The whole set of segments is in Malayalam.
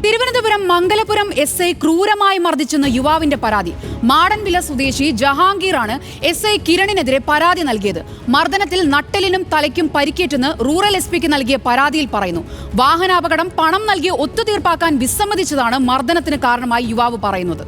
തിരുവനന്തപുരം മംഗലപുരം എസ് ഐ ക്രൂരമായി മർദ്ദിച്ചെന്ന യുവാവിന്റെ പരാതി. മാടൻവില സ്വദേശി ജഹാംഗീറാണ് എസ് ഐ കിരണിനെതിരെ പരാതി നൽകിയത്. മർദ്ദനത്തിൽ നട്ടെല്ലിനും തലയ്ക്കും പരിക്കേറ്റെന്ന് റൂറൽ എസ് പിക്ക് നൽകിയ പരാതിയിൽ പറയുന്നു. വാഹനാപകടം പണം നൽകി ഒത്തുതീർപ്പാക്കാൻ വിസമ്മതിച്ചതാണ് മർദ്ദനത്തിന് കാരണമായി യുവാവ് പറയുന്നത്.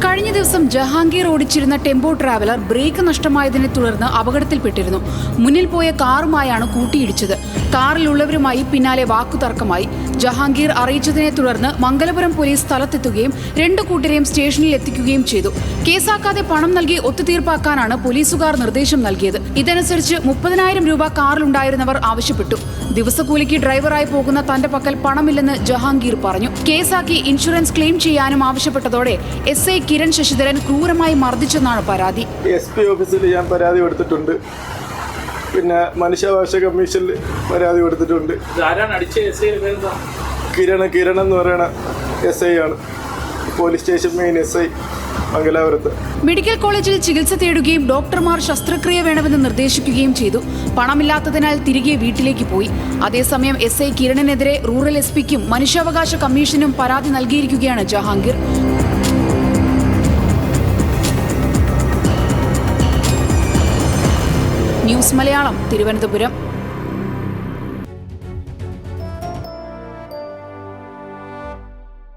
കഴിഞ്ഞ ദിവസം ജഹാംഗീർ ഓടിച്ചിരുന്ന ടെമ്പോ ട്രാവലർ ബ്രേക്ക് നഷ്ടമായതിനെ തുടർന്ന് അപകടത്തിൽപ്പെട്ടിരുന്നു. മുന്നിൽ പോയ കാറുമായാണ് കൂട്ടിയിടിച്ചത്. കാറിലുള്ളവരുമായി പിന്നാലെ വാക്കുതർക്കമായി. ജഹാംഗീർ അറിയിച്ചതിനെ തുടർന്ന് മംഗലപുരം പോലീസ് സ്ഥലത്തെത്തുകയും രണ്ടു കൂട്ടരെയും സ്റ്റേഷനിൽ എത്തിക്കുകയും ചെയ്തു. കേസാക്കാതെ പണം നൽകി ഒത്തുതീർപ്പാക്കാനാണ് പോലീസുകാർ നിർദ്ദേശം നൽകിയത്. ഇതനുസരിച്ച് 30,000 രൂപ കാറിലുണ്ടായിരുന്നവർ ആവശ്യപ്പെട്ടു. ദിവസക്കൂലിക്ക് ഡ്രൈവറായി പോകുന്ന തന്റെ പക്കൽ പണമില്ലെന്ന് ജഹാംഗീർ പറഞ്ഞു. കേസാക്കി ഇൻഷുറൻസ് ക്ലെയിം ചെയ്യാനും ആവശ്യപ്പെട്ടതോടെ എസ് ഐ കിരൺ ശശിധരൻ ക്രൂരമായി മർദ്ദിച്ചെന്നാണ് പരാതി. SP ഓഫീസിൽ ഞാൻ പരാതി കൊടുത്തിട്ടുണ്ട്. പിന്നെ മനുഷ്യാവകാശ കമ്മീഷനിൽ പരാതി കൊടുത്തിട്ടുണ്ട്. കിരൺ എന്ന് പറയുന്ന SI ആണ്. പോലീസ് സ്റ്റേഷൻ മെയിൻ SI മംഗലാപുരത്ത്. മെഡിക്കൽ കോളേജിൽ ചികിത്സ തേടുകയും ഡോക്ടർമാർ ശസ്ത്രക്രിയ വേണമെന്ന് നിർദ്ദേശിക്കുകയും ചെയ്തു. പണമില്ലാത്തതിനാൽ തിരികെ വീട്ടിലേക്ക് പോയി. അതേസമയം SI കിരണിനെതിരെ റൂറൽ SPക്കും മനുഷ്യാവകാശ കമ്മീഷനും പരാതി നൽകിയിരിക്കുകയാണ് ജഹാംഗീർ. ന്യൂസ് മലയാളം, തിരുവനന്തപുരം.